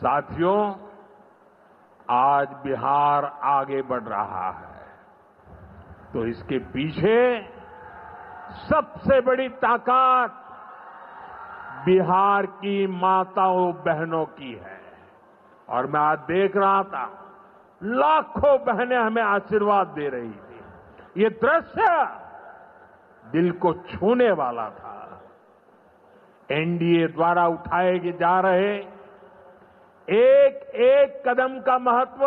साथियों, आज बिहार आगे बढ़ रहा है तो इसके पीछे सबसे बड़ी ताकत बिहार की माताओं बहनों की है। और मैं आज देख रहा था, लाखों बहनें हमें आशीर्वाद दे रही थी। ये दृश्य दिल को छूने वाला था। एनडीए द्वारा उठाए जा रहे एक एक कदम का महत्व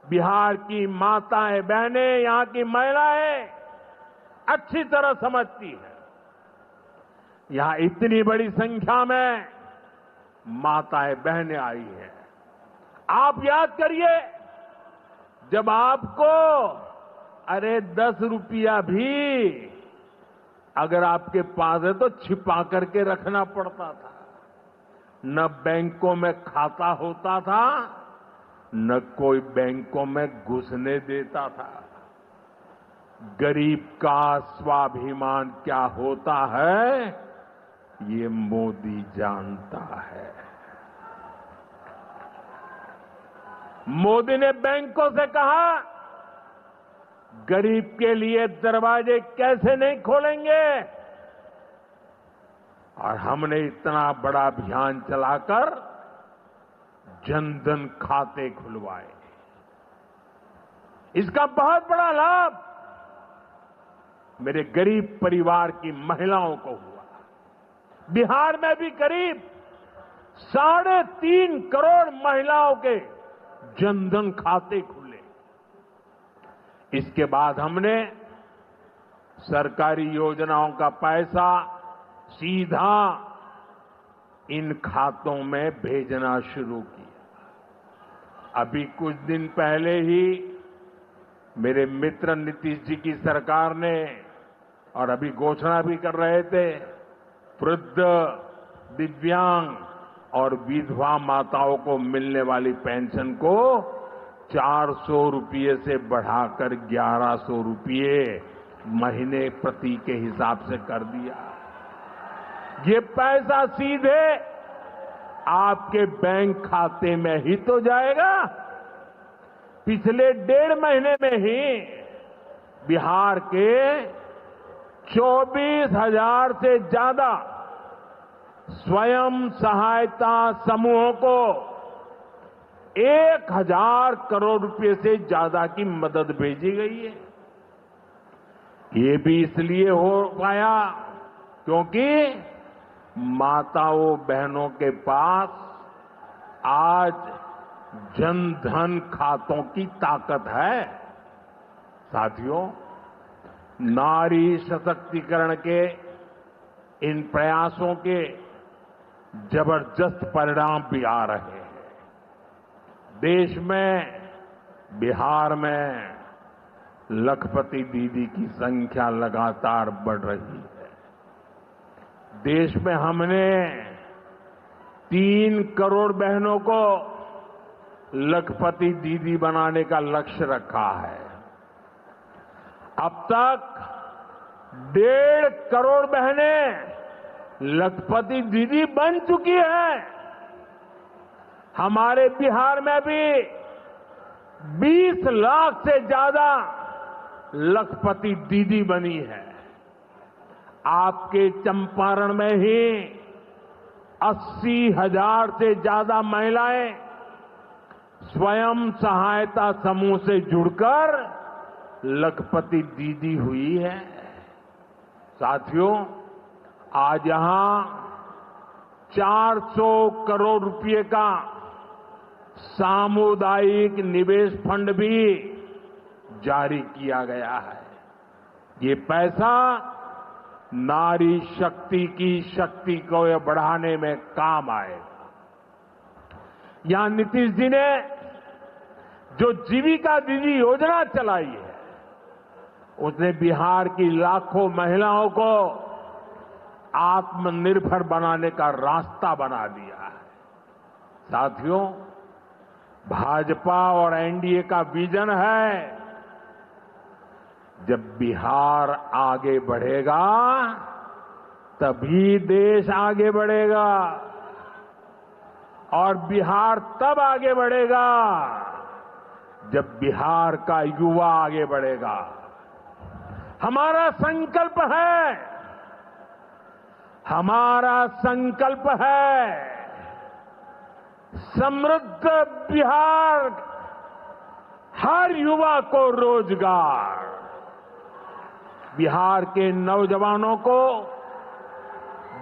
बिहार की माताएं बहनें, यहां की महिलाएं अच्छी तरह समझती है। यहां इतनी बड़ी संख्या में माताएं बहनें आई हैं। आप याद करिए, जब आपको 10 रुपया भी अगर आपके पास है तो छिपा करके रखना पड़ता था। न बैंकों में खाता होता था, न कोई बैंकों में घुसने देता था। गरीब का स्वाभिमान क्या होता है, ये मोदी जानता है। मोदी ने बैंकों से कहा, गरीब के लिए दरवाजे कैसे नहीं खोलेंगे, और हमने इतना बड़ा अभियान चलाकर जनधन खाते खुलवाए। इसका बहुत बड़ा लाभ मेरे गरीब परिवार की महिलाओं को हुआ। बिहार में भी करीब 3.5 करोड़ महिलाओं के जनधन खाते खुले। इसके बाद हमने सरकारी योजनाओं का पैसा सीधा इन खातों में भेजना शुरू किया। अभी कुछ दिन पहले ही मेरे मित्र नीतीश जी की सरकार ने, और अभी घोषणा भी कर रहे थे, वृद्ध, दिव्यांग और विधवा माताओं को मिलने वाली पेंशन को 400 रुपये से बढ़ाकर 1100 रुपये महीने प्रति के हिसाब से कर दिया। ये पैसा सीधे आपके बैंक खाते में ही तो जाएगा। पिछले 1.5 महीने में ही बिहार के 24,000 से ज्यादा स्वयं सहायता समूहों को 1,000 करोड़ रुपए से ज्यादा की मदद भेजी गई है। ये भी इसलिए हो पाया क्योंकि माताओं बहनों के पास आज जनधन खातों की ताकत है। साथियों, नारी सशक्तिकरण के इन प्रयासों के जबरदस्त परिणाम भी आ रहे हैं। देश में, बिहार में लखपति दीदी की संख्या लगातार बढ़ रही है। देश में हमने 3 करोड़ बहनों को लखपति दीदी बनाने का लक्ष्य रखा है। अब तक 1.5 करोड़ बहनें लखपति दीदी बन चुकी हैं। हमारे बिहार में भी 20 लाख से ज्यादा लखपति दीदी बनी है। आपके चंपारण में ही 80,000 से ज्यादा महिलाएं स्वयं सहायता समूह से जुड़कर लखपति दीदी हुई है। साथियों, आज यहां 400 करोड़ रुपए का सामुदायिक निवेश फंड भी जारी किया गया है। ये पैसा नारी शक्ति की शक्ति को बढ़ाने में काम आएगा। यहां नीतीश जी ने जो जीविका दीदी योजना चलाई है, उसने बिहार की लाखों महिलाओं को आत्मनिर्भर बनाने का रास्ता बना दिया है। साथियों, भाजपा और एनडीए का विजन है, जब बिहार आगे बढ़ेगा तभी देश आगे बढ़ेगा। और बिहार तब आगे बढ़ेगा जब बिहार का युवा आगे बढ़ेगा। हमारा संकल्प है समृद्ध बिहार, हर युवा को रोजगार, बिहार के नौजवानों को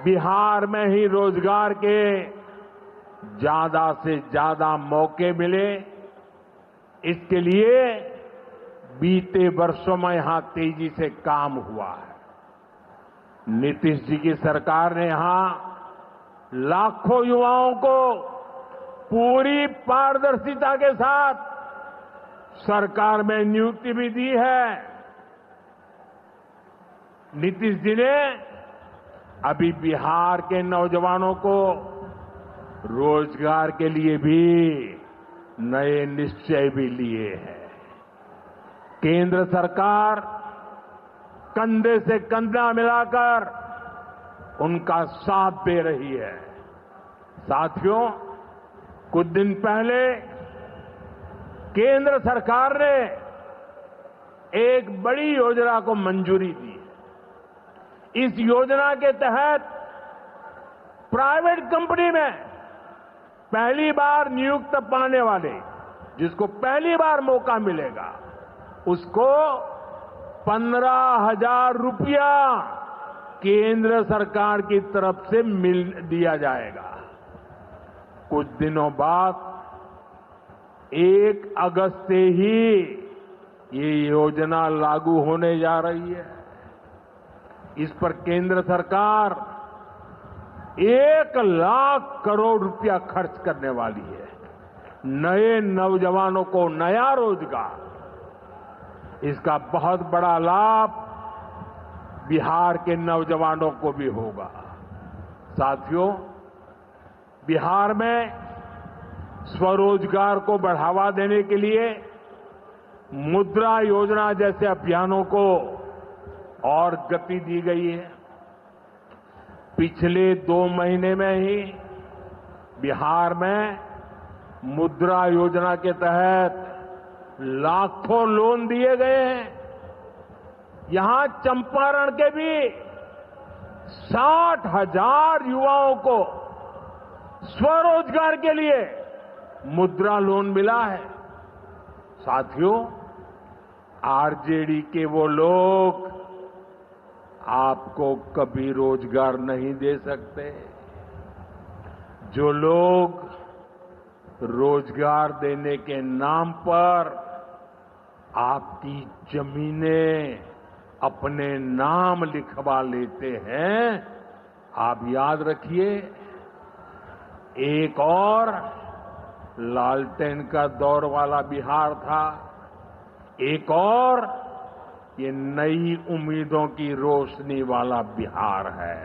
बिहार में ही रोजगार के ज्यादा से ज्यादा मौके मिले, इसके लिए बीते वर्षों में यहां तेजी से काम हुआ है। नीतीश जी की सरकार ने यहां लाखों युवाओं को पूरी पारदर्शिता के साथ सरकार में नियुक्ति भी दी है। नीतीश जी ने अभी बिहार के नौजवानों को रोजगार के लिए भी नए निश्चय भी लिए हैं। केंद्र सरकार कंधे से कंधा मिलाकर उनका साथ दे रही है। साथियों, कुछ दिन पहले केंद्र सरकार ने एक बड़ी योजना को मंजूरी दी। इस योजना के तहत प्राइवेट कंपनी में पहली बार नियुक्त पाने वाले, जिसको पहली बार मौका मिलेगा, उसको 15,000 रुपया केंद्र सरकार की तरफ से दिया जाएगा। कुछ दिनों बाद 1 अगस्त से ही ये योजना लागू होने जा रही है। इस पर केंद्र सरकार 1 लाख करोड़ रुपया खर्च करने वाली है। नए नौजवानों को नया रोजगार, इसका बहुत बड़ा लाभ बिहार के नौजवानों को भी होगा। साथियों, बिहार में स्वरोजगार को बढ़ावा देने के लिए मुद्रा योजना जैसे अभियानों को और गति दी गई है। पिछले 2 महीने में ही बिहार में मुद्रा योजना के तहत लाखों लोन दिए गए हैं। यहां चंपारण के भी 60,000 युवाओं को स्वरोजगार के लिए मुद्रा लोन मिला है। साथियों, आरजेडी के वो लोग आपको कभी रोजगार नहीं दे सकते। जो लोग रोजगार देने के नाम पर आपकी जमीनें अपने नाम लिखवा लेते हैं, आप याद रखिए, एक और लालटेन का दौर वाला बिहार था, एक और ये नई उम्मीदों की रोशनी वाला बिहार है।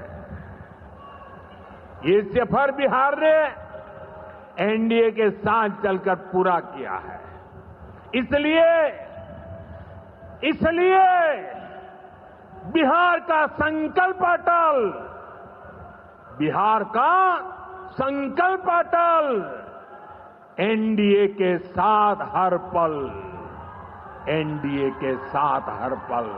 ये सफर बिहार ने एनडीए के साथ चलकर पूरा किया है। इसलिए बिहार का संकल्प अटल, बिहार का संकल्प अटल, एनडीए के साथ हर पल, एनडीए के साथ हर पल।